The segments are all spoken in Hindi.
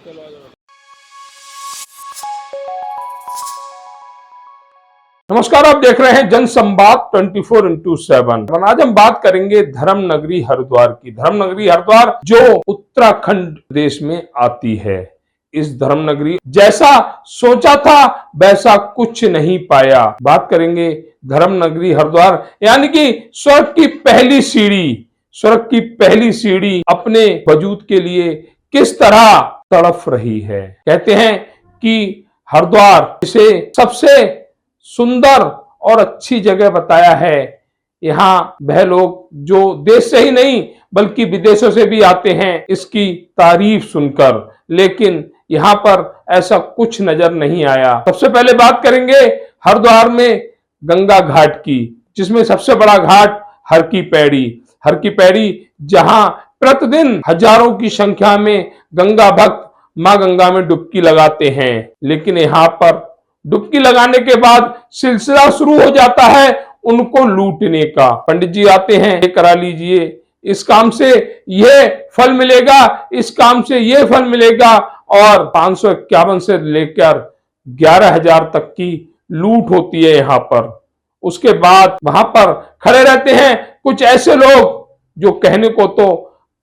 चलो आ जाओ। नमस्कार, आप देख रहे हैं जनसंवाद 24x7। आज हम बात करेंगे धर्म नगरी हरिद्वार की। धर्म नगरी हरिद्वार जो उत्तराखंड प्रदेश में आती है। इस धर्म नगरी जैसा सोचा था वैसा कुछ नहीं पाया। बात करेंगे धर्म नगरी हरिद्वार यानी कि स्वर्ग की पहली सीढ़ी। स्वर्ग की पहली सीढ़ी अपने वजूद के लिए किस तरह तड़प रही है। कहते हैं कि हरिद्वार इसे सबसे सुंदर और अच्छी जगह बताया है। यहाँ वह लोग जो देश से ही नहीं बल्कि विदेशों से भी आते हैं इसकी तारीफ सुनकर, लेकिन यहाँ पर ऐसा कुछ नजर नहीं आया। सबसे पहले बात करेंगे हरिद्वार में गंगा घाट की, जिसमें सबसे बड़ा घाट हर की पैड़ी। हर की पैड़ी जहां प्रतिदिन हजारों की संख्या में गंगा भक्त मां गंगा में डुबकी लगाते हैं, लेकिन यहाँ पर डुबकी लगाने के बाद सिलसिला शुरू हो जाता है उनको लूटने का। पंडित जी आते हैं, ये करा लीजिए, इस काम से ये फल मिलेगा, इस काम से ये फल मिलेगा, और 551 से लेकर 11,000 तक की लूट होती है यहाँ पर। उसके बाद वहां पर खड़े रहते हैं कुछ ऐसे लोग जो कहने को तो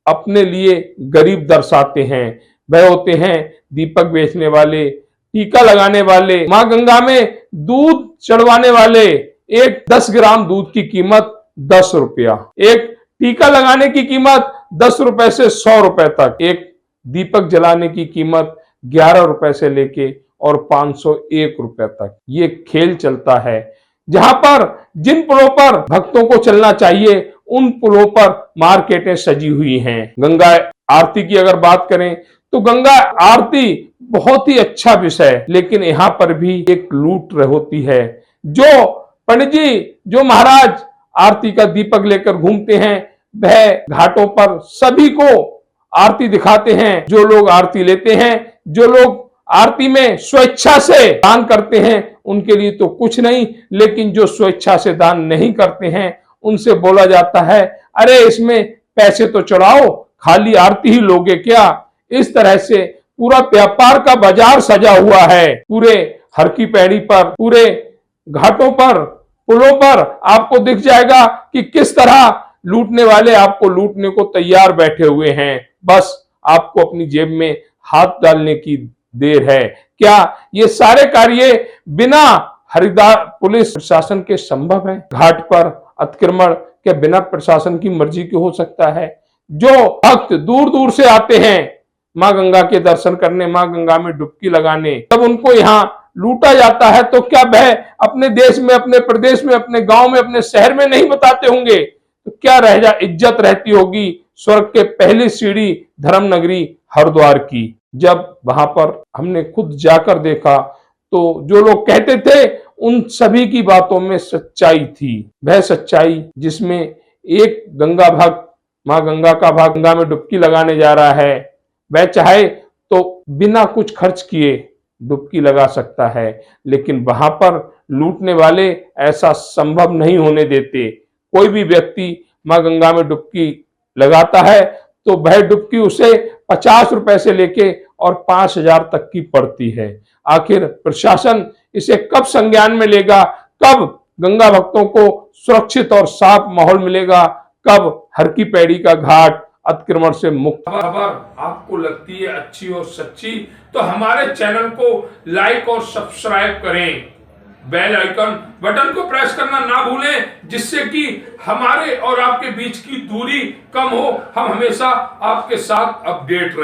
अपने लिए गरीब दर्शाते हैं। वह होते हैं दीपक बेचने वाले, टीका लगाने वाले, मां गंगा में दूध चढ़वाने वाले। एक 10 ग्राम दूध की कीमत 10 रुपया, एक टीका लगाने की कीमत 10 रुपए से 100 रुपए तक, एक दीपक जलाने की कीमत 11 रुपए से लेके और 501 रुपए तक ये खेल चलता है। जहां पर जिन पुलों पर भक्तों को चलना चाहिए उन पुलों पर मार्केटें सजी हुई हैं। गंगा आरती की अगर बात करें तो गंगा आरती बहुत ही अच्छा विषय, लेकिन यहाँ पर भी एक लूट होती है। जो पंडित जी, जो महाराज आरती का दीपक लेकर घूमते हैं, वह घाटों पर सभी को आरती दिखाते हैं। जो लोग आरती लेते हैं, जो लोग आरती में स्वेच्छा से दान करते हैं, उनके लिए तो कुछ नहीं, लेकिन जो स्वेच्छा से दान नहीं करते हैं उनसे बोला जाता है, अरे इसमें पैसे तो चढ़ाओ, खाली आरती ही लोगे क्या। इस तरह से पूरा व्यापार का बाजार सजा हुआ है। पूरे हर की पैड़ी पर, पूरे घाटों पर, पुलों पर आपको दिख जाएगा कि किस तरह लूटने वाले आपको लूटने को तैयार बैठे हुए हैं। बस आपको अपनी जेब में हाथ डालने की देर है। क्या ये सारे कार्य बिना हरिद्वार पुलिस प्रशासन के संभव है? घाट पर अतिक्रमण के बिना प्रशासन की मर्जी के हो सकता है? जो भक्त दूर दूर से आते हैं मां गंगा के दर्शन करने, मां गंगा में डुबकी लगाने, तब उनको यहाँ लूटा जाता है, तो क्या वह अपने देश में, अपने प्रदेश में, अपने गांव में, अपने शहर में नहीं बताते होंगे? तो क्या इज्जत रहती होगी स्वर्ग के पहली सीढ़ी धर्म नगरी हरिद्वार की। जब वहां पर हमने खुद जाकर देखा तो जो लोग कहते थे उन सभी की बातों में सच्चाई थी। वह सच्चाई जिसमें एक गंगा भक्त, मां गंगा का भक्त गंगा में डुबकी लगाने जा रहा है, वह चाहे तो बिना कुछ खर्च किए डुबकी लगा सकता है, लेकिन वहां पर लूटने वाले ऐसा संभव नहीं होने देते। कोई भी व्यक्ति मां गंगा में डुबकी लगाता है तो वह डुबकी उसे 50 रुपए से लेके और 5,000 तक की पड़ती है। आखिर प्रशासन इसे कब संज्ञान में लेगा? कब गंगा भक्तों को सुरक्षित और साफ माहौल मिलेगा? कब हर की पैड़ी का घाट अतिक्रमण से मुक्त? खबर आपको लगती है अच्छी और सच्ची तो हमारे चैनल को लाइक और सब्सक्राइब करें। बेल आइकन बटन को प्रेस करना ना भूलें, जिससे कि हमारे और आपके बीच की दूरी कम हो। हम हमेशा आपके साथ अपडेट रहें।